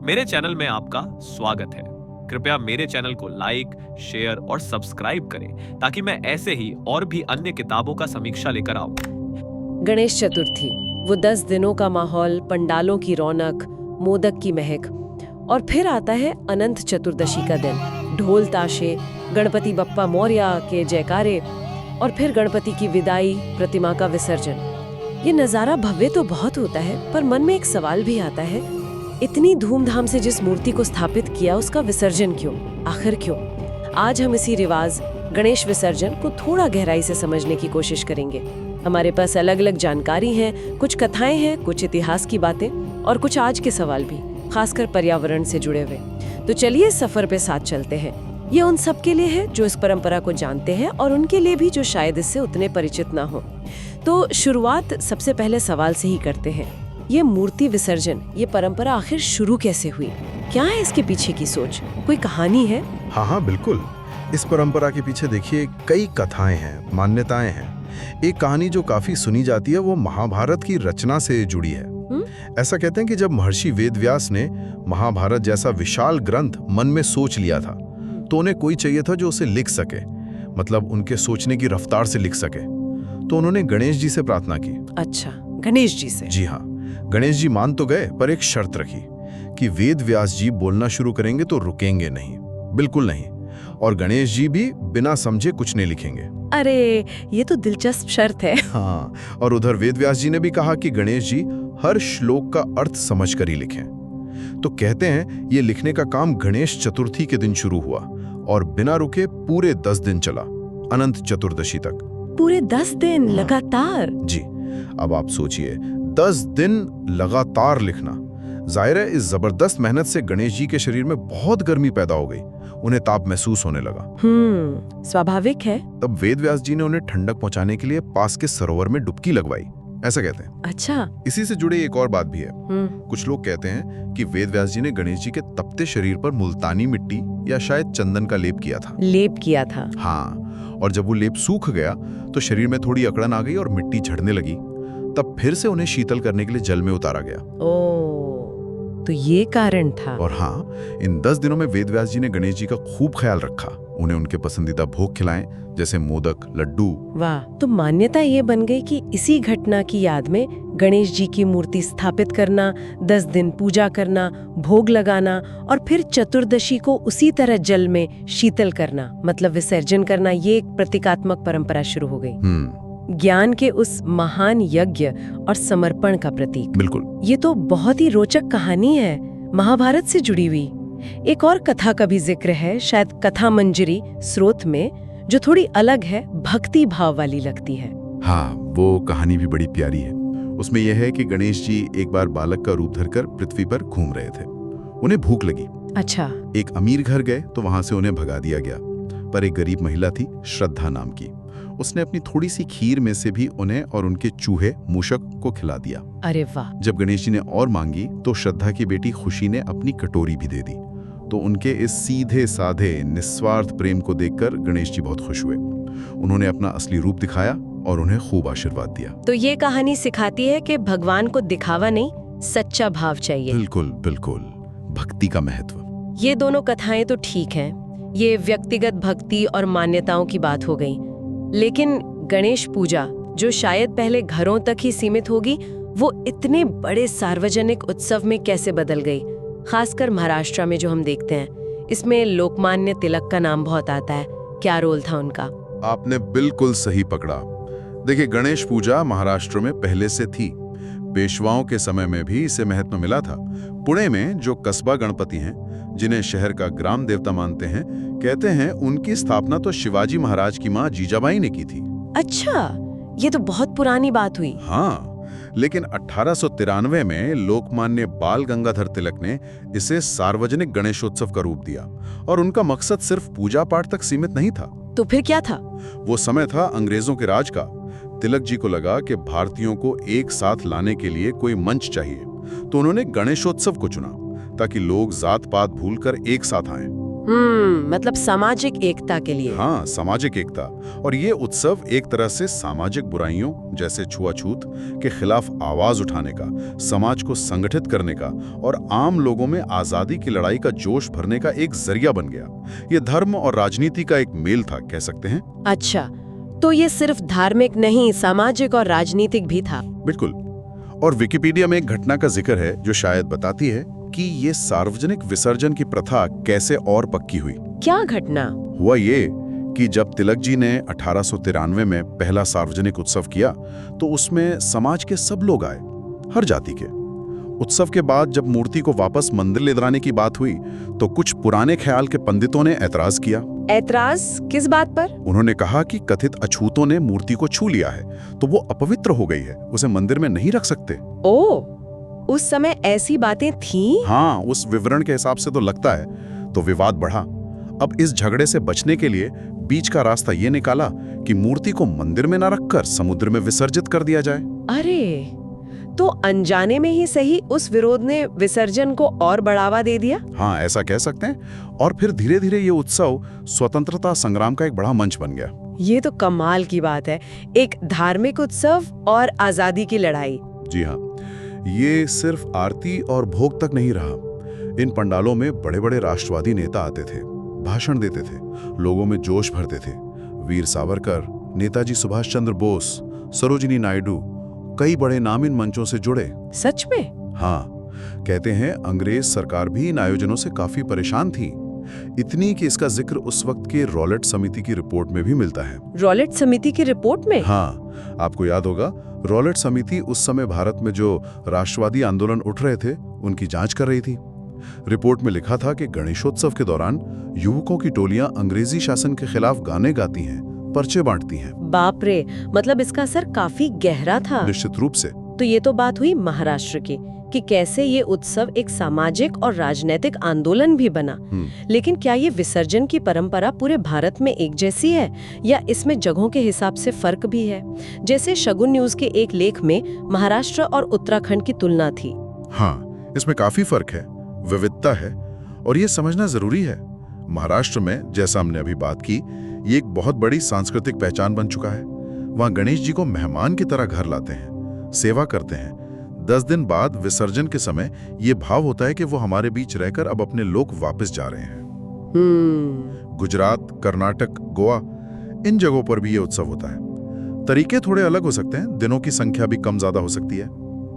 मेरे चैनल में आपका स्वागत है। कृपया मेरे चैनल को लाइक, शेयर और सब्सक्राइब करें ताकि मैं ऐसे ही और भी अन्य किताबों का समीक्षा लेकर आऊं। गणेश चतुर्थी, वो 10 दिनों का माहौल, पंडालों की रौनक, मोदक की महक। और फिर आता है अनंत चतुर्दशी का दिन। ढोल ताशे, गणपति बप्पा मौर्य के जयकारे और फिर गणपति की विदाई, प्रतिमा का विसर्जन। ये नज़ारा भव्य तो बहुत होता है, पर मन में एक सवाल भी आता है, इतनी धूमधाम से जिस मूर्ति को स्थापित किया उसका विसर्जन क्यों? आखिर क्यों? आज हम इसी रिवाज गणेश विसर्जन को थोड़ा गहराई से समझने की कोशिश करेंगे। हमारे पास अलग अलग जानकारी है, कुछ कथाएं हैं, कुछ इतिहास की बातें और कुछ आज के सवाल भी, खासकर पर्यावरण से जुड़े हुए। तो चलिए इस सफर पे साथ चलते हैं। ये उन सब के लिए है जो इस परंपरा को जानते हैं और उनके लिए भी जो शायद इससे उतने परिचित ना हो। तो शुरुआत सबसे पहले सवाल से ही करते हैं। ये मूर्ति विसर्जन, ये परंपरा आखिर शुरू कैसे हुई? क्या है इसके पीछे की सोच? कोई कहानी है? हाँ, बिल्कुल। इस परंपरा के पीछे देखिए कई कथाएं हैं, मान्यताएं हैं। एक कहानी जो काफी सुनी जाती है वो महाभारत की रचना से जुड़ी है। ऐसा कहते हैं कि जब महर्षि वेदव्यास ने महाभारत जैसा विशाल ग्रंथ मन में सोच लिया था, तो उन्हें कोई चाहिए था जो उसे लिख सके, मतलब उनके सोचने की रफ्तार से लिख सके। तो उन्होंने गणेश जी से प्रार्थना की। अच्छा, गणेश जी से? जी हाँ, गणेश जी मान तो गए, पर एक शर्त रखी कि वेद व्यास जी बोलना शुरू करेंगे तो रुकेंगे नहीं, बिल्कुल नहीं। और गणेश जी भी बिना समझे कुछ नहीं लिखेंगे। अरे, ये तो दिलचस्प शर्त है। हाँ, और उधर वेद व्यास जी ने भी कहा कि गणेश जी हर श्लोक का अर्थ समझकर ही लिखें। तो कहते हैं ये लिखने का काम गणेश चतुर्थी के दिन शुरू हुआ और बिना रुके पूरे 10 दिन चला, अनंत चतुर्दशी तक। पूरे 10 दिन लगातार? जी। अब आप सोचिए, 10 दिन लगातार लिखना। जाहिर है इस जबरदस्त मेहनत से गणेश जी के शरीर में बहुत गर्मी पैदा हो गई, उन्हें ताप महसूस होने लगा। स्वाभाविक है। तब वेद व्यास जी ने उन्हें ठंडक पहुंचाने के लिए पास के सरोवर में डुबकी लगवाई, ऐसा कहते हैं। अच्छा। इसी से जुड़े एक और बात भी है। कुछ लोग कहते हैं कि वेद व्यास जी ने गणेश जी के तपते शरीर पर मुल्तानी मिट्टी या शायद चंदन का लेप किया था। लेप किया था? हाँ, और जब वो लेप सूख गया तो शरीर में थोड़ी अकड़न आ गई और मिट्टी झड़ने लगी। तब फिर से उन्हें शीतल करने के लिए जल में उतारा गया। ओह, तो ये कारण था। और हाँ, इन 10 दिनों में वेद व्यास जी ने गणेश जी का खूब ख्याल रखा, उन्हें उनके पसंदीदा भोग खिलाएं, जैसे मोदक, लड्डू। वाह, तो मान्यता ये बन गई कि इसी घटना की याद में गणेश जी की मूर्ति स्थापित करना, 10 दिन पूजा करना, भोग लगाना और फिर चतुर्दशी को उसी तरह जल में शीतल करना, मतलब विसर्जन करना, ये एक प्रतीकात्मक परंपरा शुरू हो गई। ज्ञान के उस महान यज्ञ और समर्पण का प्रतीक। बिल्कुल। ये तो बहुत ही रोचक कहानी है, महाभारत से जुड़ी हुई। एक और कथा का भी जिक्र है, शायद कथा मंजरी स्रोत में, जो थोड़ी अलग है, भक्ति भाव वाली लगती है। हाँ, वो कहानी भी बड़ी प्यारी है। उसमें यह है कि गणेश जी एक बार बालक का रूप धरकर पृथ्वी पर घूम रहे थे। उन्हें भूख लगी। अच्छा। एक अमीर घर गए तो वहां से उन्हें भगा दिया गया, पर एक गरीब महिला थी, श्रद्धा नाम की। उसने अपनी थोड़ी सी खीर में से भी उन्हें और उनके चूहे मूषक को खिला दिया। अरे वाह। जब गणेश जी ने और मांगी तो श्रद्धा की बेटी खुशी ने अपनी कटोरी भी दे दी। तो उनके इस सीधे साधे निस्वार्थ प्रेम को देखकर गणेश जी बहुत खुश हुए। उन्होंने अपना असली रूप दिखाया और उन्हें खूब आशीर्वाद दिया। तो ये कहानी सिखाती है कि भगवान को दिखावा नहीं, सच्चा भाव चाहिए। बिल्कुल बिल्कुल, भक्ति का महत्व। ये दोनों कथाएं तो ठीक हैं, ये व्यक्तिगत भक्ति और मान्यताओं की बात हो गई। लेकिन गणेश पूजा, जो शायद पहले घरों तक ही सीमित होगी, वो इतने बड़े सार्वजनिक उत्सव में कैसे बदल गई? खासकर महाराष्ट्र में जो हम देखते हैं, इसमें लोकमान्य तिलक का नाम बहुत आता है। क्या रोल था उनका? आपने बिल्कुल सही पकड़ा। देखिए, गणेश पूजा महाराष्ट्र में पहले से थी। पेशवाओं के समय में भी इसे महत्व मिला था। पुणे में जो कस्बा गणपति हैं, जिन्हें शहर का ग्राम देवता मानते हैं, कहते हैं उनकी स्थापना तो शिवाजी महाराज की मां जीजाबाई ने की थी। अच्छा, ये तो बहुत पुरानी बात हुई। हाँ, लेकिन 1893 में लोकमान्य बाल गंगाधर तिलक ने इसे सार्वजनिक गणेशोत्सव का रूप दिया और उनका मकसद सिर्फ पूजा पाठ तक सीमित नहीं था। तो फिर क्या था? वो समय था अंग्रेजों के राज का। तिलक जी को लगा कि भारतीयों को एक साथ लाने के लिए कोई मंच चाहिए, तो उन्होंने गणेशोत्सव को चुना ताकि लोग जात पात भूलकर एक साथ आएं। मतलब सामाजिक एकता के लिए। हाँ, सामाजिक एकता। और ये उत्सव एक तरह से सामाजिक बुराइयों जैसे छुआछूत के खिलाफ आवाज उठाने का, समाज को संगठित करने का और आम लोगों में आजादी की लड़ाई का जोश भरने का एक जरिया बन गया। ये धर्म और राजनीति का एक मेल था, कह सकते हैं। अच्छा, तो ये सिर्फ धार्मिक नहीं, सामाजिक और राजनीतिक भी था। बिल्कुल। और विकिपीडिया में एक घटना का जिक्र है जो शायद बताती है कि ये सार्वजनिक विसर्जन की प्रथा कैसे और पक्की हुई। क्या घटना? हुआ ये कि जब तिलक जी ने 1893 में पहला सार्वजनिक उत्सव किया तो उसमें समाज के सब लोग आए, हर जाति के। उत्सव के बाद जब मूर्ति को वापस मंदिर ले जाने की बात हुई तो कुछ पुराने ख्याल के पंडितों ने ऐतराज किया। ऐतराज किस बात पर? उन्होंने कहा कि कथित अछूतों ने मूर्ति को छू लिया है तो वो अपवित्र हो गई है, उसे मंदिर में नहीं रख सकते। ओह, उस समय ऐसी बातें थीं? हाँ, उस विवरण के हिसाब से तो लगता है। तो विवाद बढ़ा। अब इस झगड़े से बचने के लिए बीच का रास्ता ये निकाला कि मूर्ति को मंदिर में न रखकर समुद्र में विसर्जित कर दिया जाए। अरे, तो अनजाने में ही सही उस विरोध ने विसर्जन को और बढ़ावा दे दिया। हाँ, ऐसा कह सकते हैं। और फिर धीरे धीरे ये उत्सव स्वतंत्रता संग्राम का एक बड़ा मंच बन गया। ये तो कमाल की बात है, एक धार्मिक उत्सव और आजादी की लड़ाई। जी हाँ, ये सिर्फ आरती और भोग तक नहीं रहा। इन पंडालों में बड़े बड़े राष्ट्रवादी नेता आते थे, भाषण देते थे, लोगों में जोश भरते थे। वीर सावरकर, नेताजी सुभाष चंद्र बोस, सरोजिनी नायडू, कई बड़े नाम इन मंचों से जुड़े। सच में? हाँ, कहते हैं अंग्रेज सरकार भी इन आयोजनों से काफी परेशान थी, इतनी कि इसका जिक्र उस वक्त के रॉलेट समिति की रिपोर्ट में भी मिलता है। रॉलेट समिति की रिपोर्ट में? हाँ, आपको याद होगा, रॉलेट समिति उस समय भारत में जो राष्ट्रवादी आंदोलन उठ रहे थे उनकी जांच कर रही थी। रिपोर्ट में लिखा था कि गणेशोत्सव के दौरान युवकों की टोलियां अंग्रेजी शासन के खिलाफ गाने गाती हैं, पर्चे बांटती हैं। बाप रे, मतलब इसका असर काफी गहरा था। निश्चित रूप से। तो ये तो बात हुई महाराष्ट्र की कि कैसे ये उत्सव एक सामाजिक और राजनीतिक आंदोलन भी बना। लेकिन क्या ये विसर्जन की परंपरा पूरे भारत में एक जैसी है या इसमें जगहों के हिसाब से फर्क भी है? जैसे शगुन न्यूज के एक लेख में महाराष्ट्र और उत्तराखंड की तुलना थी। हाँ, इसमें काफी फर्क है, विविधता है और ये समझना जरूरी है। महाराष्ट्र में, जैसा हमने अभी बात की, ये एक बहुत बड़ी सांस्कृतिक पहचान बन चुका है। वहाँ गणेश जी को मेहमान की तरह घर लाते हैं, सेवा करते हैं। 10 दिन बाद विसर्जन के समय ये भाव होता है कि वो हमारे बीच रहकर अब अपने लोग वापस जा रहे हैं। गुजरात, कर्नाटक, गोवा, इन जगहों पर भी ये उत्सव होता है। तरीके थोड़े अलग हो सकते हैं, दिनों की संख्या भी कम ज्यादा हो सकती है।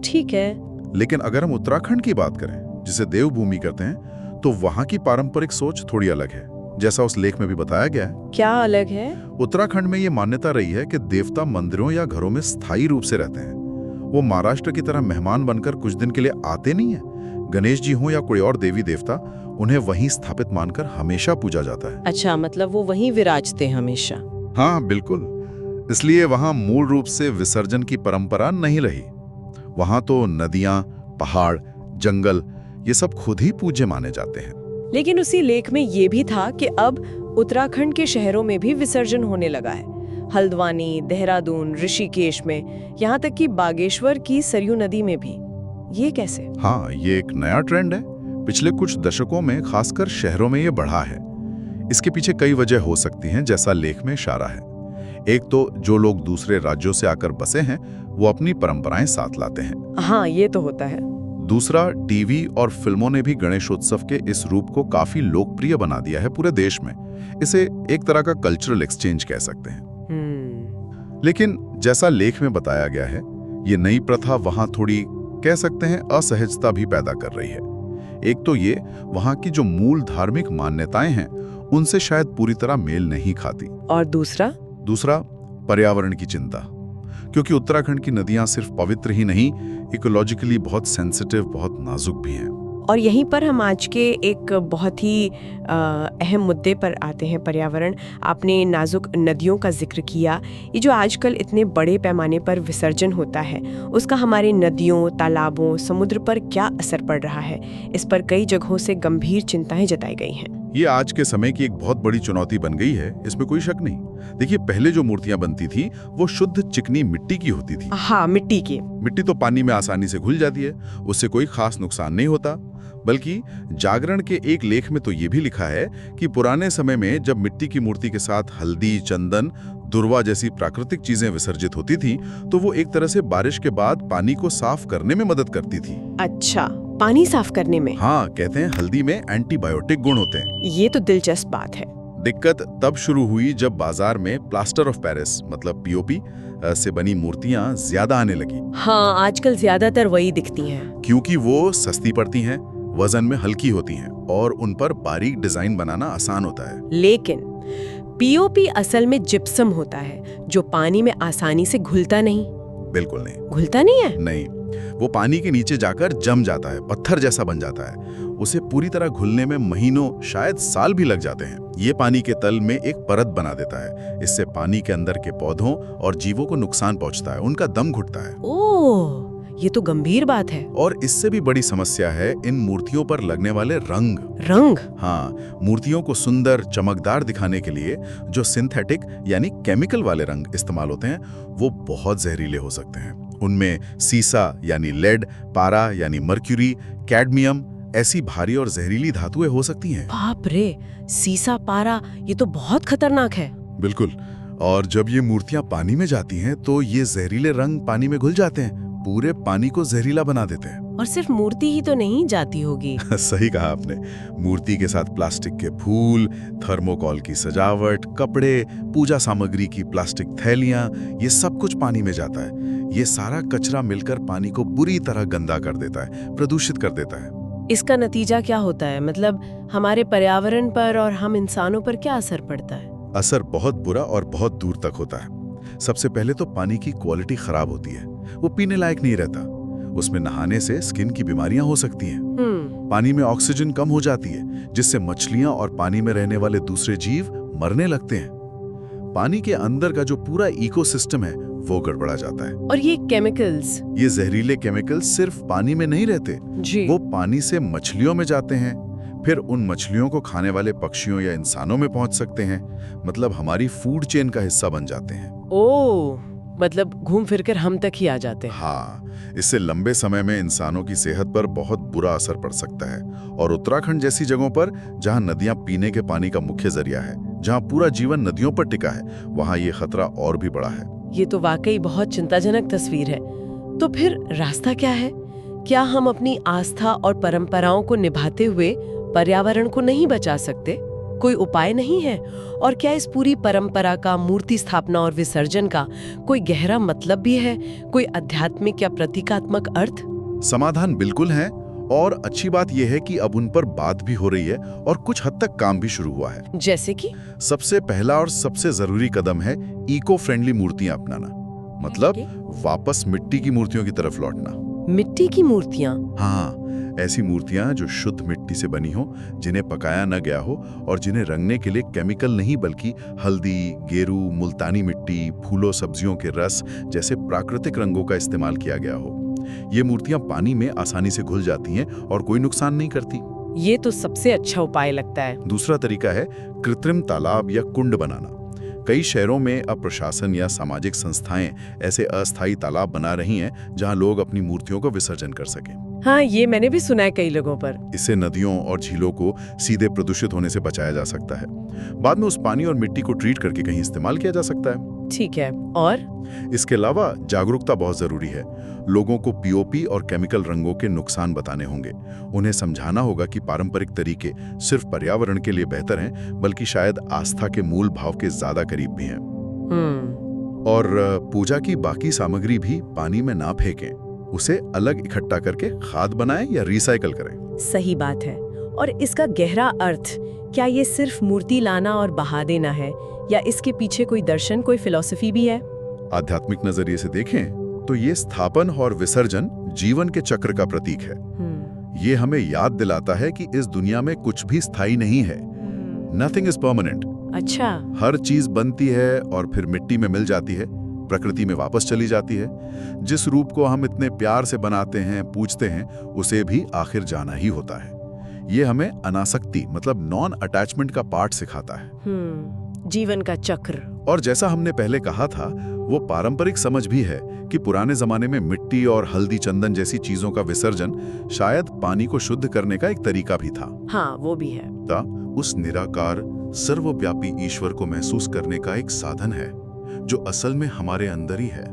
ठीक है। लेकिन अगर हम उत्तराखंड की बात करें, जिसे देवभूमि कहते हैं, तो वहां की पारंपरिक सोच थोड़ी अलग है, जैसा उस लेख में भी बताया गया है। क्या अलग है? उत्तराखंड में ये मान्यता रही है कि देवता मंदिरों या घरों में स्थायी रूप से रहते हैं। वो महाराष्ट्र की तरह मेहमान बनकर कुछ दिन के लिए आते नहीं है। गणेश जी हो या कोई और देवी देवता, उन्हें वहीं स्थापित मानकर हमेशा पूजा जाता है। अच्छा, मतलब वो वहीं विराजते हमेशा। हाँ, बिल्कुल। इसलिए वहां मूल रूप से विसर्जन की परंपरा नहीं रही। वहां तो नदियां, पहाड़, जंगल, ये सब खुद ही पूज्य माने जाते हैं। लेकिन उसी लेख में ये भी था कि अब उत्तराखंड के शहरों में भी विसर्जन होने लगा है। हल्द्वानी, देहरादून, ऋषिकेश में, यहाँ तक कि बागेश्वर की सरयू नदी में भी। ये कैसे? हाँ, ये एक नया ट्रेंड है। पिछले कुछ दशकों में खासकर शहरों में ये बढ़ा है। इसके पीछे कई वजह हो सकती हैं, जैसा लेख में इशारा है। एक तो जो लोग दूसरे राज्यों से आकर बसे हैं वो अपनी परंपराएं साथ लाते हैं। हाँ, ये तो होता है। दूसरा, टीवी और फिल्मों ने भी गणेशोत्सव के इस रूप को काफी लोकप्रिय बना दिया है पूरे देश में। इसे एक तरह का कल्चरल एक्सचेंज कह सकते हैं। लेकिन जैसा लेख में बताया गया है, ये नई प्रथा वहां थोड़ी, कह सकते हैं, असहजता भी पैदा कर रही है। एक तो ये वहां की जो मूल धार्मिक मान्यताएं हैं उनसे शायद पूरी तरह मेल नहीं खाती। और दूसरा पर्यावरण की चिंता, क्योंकि उत्तराखंड की नदियां सिर्फ पवित्र ही नहीं, इकोलॉजिकली बहुत सेंसिटिव, बहुत नाजुक भी हैं। और यहीं पर हम आज के एक बहुत ही अहम मुद्दे पर आते हैं, पर्यावरण। आपने नाजुक नदियों का जिक्र किया। ये जो आजकल इतने बड़े पैमाने पर विसर्जन होता है, उसका हमारे नदियों, तालाबों, समुद्र पर क्या असर पड़ रहा है? इस पर कई जगहों से गंभीर चिंताएं जताई गई हैं। ये आज के समय की एक बहुत बड़ी चुनौती बन गई है, इसमें कोई शक नहीं। देखिए, पहले जो मूर्तियां बनती थी वो शुद्ध चिकनी मिट्टी की होती थी। हाँ, मिट्टी की। मिट्टी तो पानी में आसानी से घुल जाती है, उससे कोई खास नुकसान नहीं होता। बल्कि जागरण के एक लेख में तो ये भी लिखा है कि पुराने समय में जब मिट्टी की मूर्ति के साथ हल्दी, चंदन, दुर्वा जैसी प्राकृतिक चीजें विसर्जित होती थी तो वो एक तरह से बारिश के बाद पानी को साफ करने में मदद करती थी। अच्छा, पानी साफ करने में? हाँ, कहते हैं हल्दी में एंटीबायोटिक गुण होते हैं। ये तो दिलचस्प बात है। दिक्कत तब शुरू हुई जब बाजार में प्लास्टर ऑफ पेरिस मतलब पीओपी से बनी मूर्तियां ज्यादा आने लगी। हाँ, आजकल ज्यादातर वही दिखती हैं। क्योंकि वो सस्ती पड़ती हैं, वजन में हल्की होती हैं और उन पर बारीक डिजाइन बनाना आसान होता है। लेकिन पीओपी असल में जिप्सम होता है जो पानी में आसानी से घुलता नहीं। बिल्कुल नहीं। घुलता नहीं है? नहीं, वो पानी के नीचे जाकर जम जाता है, पत्थर जैसा बन जाता है। उसे पूरी तरह घुलने में महीनों, शायद साल भी लग जाते हैं। ये पानी के तल में एक परत बना देता है। इससे पानी के अंदर के पौधों और जीवों को नुकसान पहुंचता है, उनका दम घुटता है। ओह, ये तो गंभीर बात है। और इससे भी बड़ी समस्या है इन मूर्तियों पर लगने वाले रंग। रंग? हाँ, मूर्तियों को सुंदर, चमकदार दिखाने के लिए जो सिंथेटिक यानी केमिकल वाले रंग इस्तेमाल होते हैं वो बहुत जहरीले हो सकते हैं। उनमें सीसा यानी लेड, पारा यानी मर्क्यूरी, कैडमियम ऐसी भारी और जहरीली धातुएं हो सकती हैं। बाप रे, सीसा, पारा, ये तो बहुत खतरनाक है। बिल्कुल। और जब ये मूर्तियां पानी में जाती हैं तो ये जहरीले रंग पानी में घुल जाते हैं, पूरे पानी को जहरीला बना देते हैं। और सिर्फ मूर्ति ही तो नहीं जाती होगी। सही कहा आपने। मूर्ति के साथ प्लास्टिक के फूल, थर्मोकॉल की सजावट, कपड़े, पूजा सामग्री की प्लास्टिक थैलियां, ये सब कुछ पानी में जाता है। ये सारा कचरा मिलकर पानी को बुरी तरह गंदा कर देता है, प्रदूषित कर देता है। इसका नतीजा क्या होता है? मतलब हमारे पर्यावरण पर और हम इंसानों पर क्या असर पड़ता है? असर बहुत बुरा और बहुत दूर तक होता है। सबसे पहले तो पानी की क्वालिटी खराब होती है, वो पीने लायक नहीं रहता। उसमें नहाने से स्किन की बीमारियां हो सकती हैं। पानी में ऑक्सीजन कम हो जाती है, जिससे मछलियां और पानी में रहने वाले दूसरे जीव मरने लगते हैं। पानी के अंदर का जो पूरा इकोसिस्टम है वो गड़बड़ा जाता है। और ये केमिकल्स? ये जहरीले केमिकल्स सिर्फ पानी में नहीं रहते, जी। वो पानी से मछलियों में जाते हैं, फिर उन मछलियों को खाने वाले पक्षियों या इंसानों में पहुंच सकते हैं। मतलब हमारी फूड चेन का हिस्सा बन जाते हैं। ओह, मतलब घूम फिर कर हम तक ही आ जाते हैं। हाँ, इससे लंबे समय में इंसानों की सेहत पर बहुत बुरा असर पड़ सकता है। और उत्तराखंड जैसी जगहों पर जहां नदियां पीने के पानी का मुख्य जरिया है, जहां पूरा जीवन नदियों पर टिका है, वहां ये खतरा और भी बड़ा है। ये तो वाकई बहुत चिंताजनक तस्वीर है। तो फिर रास्ता क्या है? क्या हम अपनी आस्था और परंपराओं को निभाते हुए पर्यावरण को नहीं बचा सकते? कोई उपाय नहीं है? और क्या इस पूरी परंपरा का, मूर्ति स्थापना और विसर्जन का कोई गहरा मतलब भी है? कोई आध्यात्मिक या प्रतीकात्मक अर्थ? समाधान बिल्कुल है, और अच्छी बात यह है कि अब उन पर बात भी हो रही है और कुछ हद तक काम भी शुरू हुआ है। जैसे कि? सबसे पहला और सबसे जरूरी कदम है इको फ्रेंडली मूर्तियां अपनाना। मतलब वापस मिट्टी की मूर्तियों की तरफ लौटना। मिट्टी की मूर्तियां? हाँ, ऐसी मूर्तियां जो शुद्ध मिट्टी से बनी हो, जिन्हें पकाया न गया हो और जिन्हें रंगने के लिए केमिकल नहीं बल्कि हल्दी, गेरू, मुल्तानी मिट्टी, फूलों सब्जियों के रस जैसे प्राकृतिक रंगों का इस्तेमाल किया गया हो। ये मूर्तियां पानी में आसानी से घुल जाती हैं और कोई नुकसान नहीं करती। ये तो सबसे अच्छा उपाय लगता है। दूसरा तरीका है कृत्रिम तालाब या कुंड बनाना। कई शहरों में अब प्रशासन या सामाजिक संस्थाएं ऐसे अस्थायी तालाब बना रही हैं जहां लोग अपनी मूर्तियों का विसर्जन कर सकें। हाँ, ये मैंने भी सुना है कई लोगों पर। इससे नदियों और झीलों को सीधे प्रदूषित होने से बचाया जा सकता है। बाद में उस पानी और मिट्टी को ट्रीट करके कहीं इस्तेमाल किया जा सकता है। ठीक है। और इसके अलावा जागरूकता बहुत जरूरी है। लोगों को पीओपी और केमिकल रंगों के नुकसान बताने होंगे। उन्हें समझाना होगा कि पारंपरिक तरीके सिर्फ पर्यावरण के लिए बेहतर हैं, बल्कि शायद आस्था के मूल भाव के ज्यादा करीब भी हैं। और पूजा की बाकी सामग्री भी पानी में ना फेंकें, उसे अलग इकट्ठा करके खाद बनाएं या रिसाइकल करें। सही बात है। और इसका गहरा अर्थ, क्या ये सिर्फ मूर्ति लाना और बहा देना है, या इसके पीछे कोई दर्शन, कोई फिलॉसफी भी है? आध्यात्मिक नजरिए से देखें तो ये स्थापन और विसर्जन जीवन के चक्र का प्रतीक है। ये हमें याद दिलाता है कि इस दुनिया में कुछ भी स्थायी नहीं है। Nothing is permanent. अच्छा। हर चीज बनती है और फिर मिट्टी में मिल जाती है, प्रकृति में वापस चली जाती है। जिस रूप को हम इतने प्यार से बनाते हैं, पूजते हैं, उसे भी आखिर जाना ही होता है। ये हमें अनासक्ति मतलब नॉन अटैचमेंट का पाठ सिखाता है। जीवन का चक्र। और जैसा हमने पहले कहा था, वो पारंपरिक समझ भी है कि पुराने जमाने में मिट्टी और हल्दी चंदन जैसी चीजों का विसर्जन शायद पानी को शुद्ध करने का एक तरीका भी था। हाँ, वो भी है। उस निराकार सर्वव्यापी ईश्वर को महसूस करने का एक साधन है जो असल में हमारे अंदर ही है।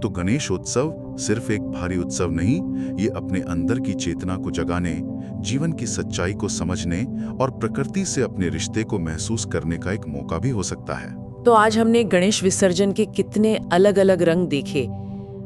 तो गणेश उत्सव सिर्फ एक भारी उत्सव नहीं, ये अपने अंदर की चेतना को जगाने, जीवन की सच्चाई को समझने और प्रकृति से अपने रिश्ते को महसूस करने का एक मौका भी हो सकता है। तो आज हमने गणेश विसर्जन के कितने अलग अलग रंग देखे।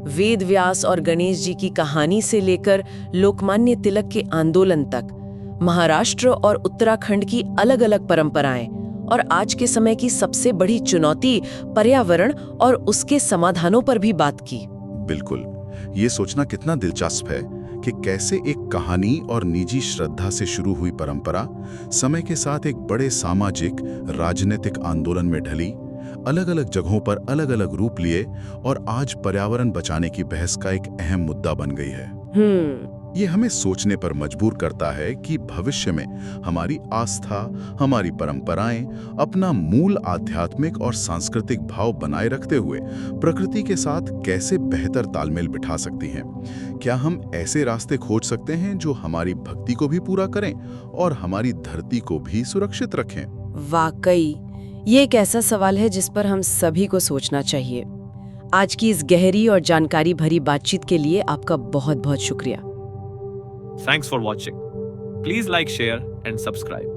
वेद व्यास और गणेश जी की कहानी से लेकर लोकमान्य तिलक के आंदोलन तक, महाराष्ट्र और उत्तराखंड की अलग अलग परंपराएं, और आज के समय की सबसे बड़ी चुनौती पर्यावरण और उसके समाधानों पर भी बात की। बिल्कुल, ये सोचना कितना दिलचस्प है कि कैसे एक कहानी और निजी श्रद्धा से शुरू हुई परंपरा समय के साथ एक बड़े सामाजिक राजनीतिक आंदोलन में ढली, अलग अलग जगहों पर अलग अलग रूप लिए और आज पर्यावरण बचाने की बहस का एक अहम मुद्दा बन गई है। ये हमें सोचने पर मजबूर करता है कि भविष्य में हमारी आस्था, हमारी परंपराएं अपना मूल आध्यात्मिक और सांस्कृतिक भाव बनाए रखते हुए प्रकृति के साथ कैसे बेहतर तालमेल बिठा सकती हैं। क्या हम ऐसे रास्ते खोज सकते हैं जो हमारी भक्ति को भी पूरा करें और हमारी धरती को भी सुरक्षित रखें? वाकई ये एक ऐसा सवाल है जिस पर हम सभी को सोचना चाहिए। आज की इस गहरी और जानकारी भरी बातचीत के लिए आपका बहुत बहुत शुक्रिया। Thanks for watching. Please like, share and subscribe.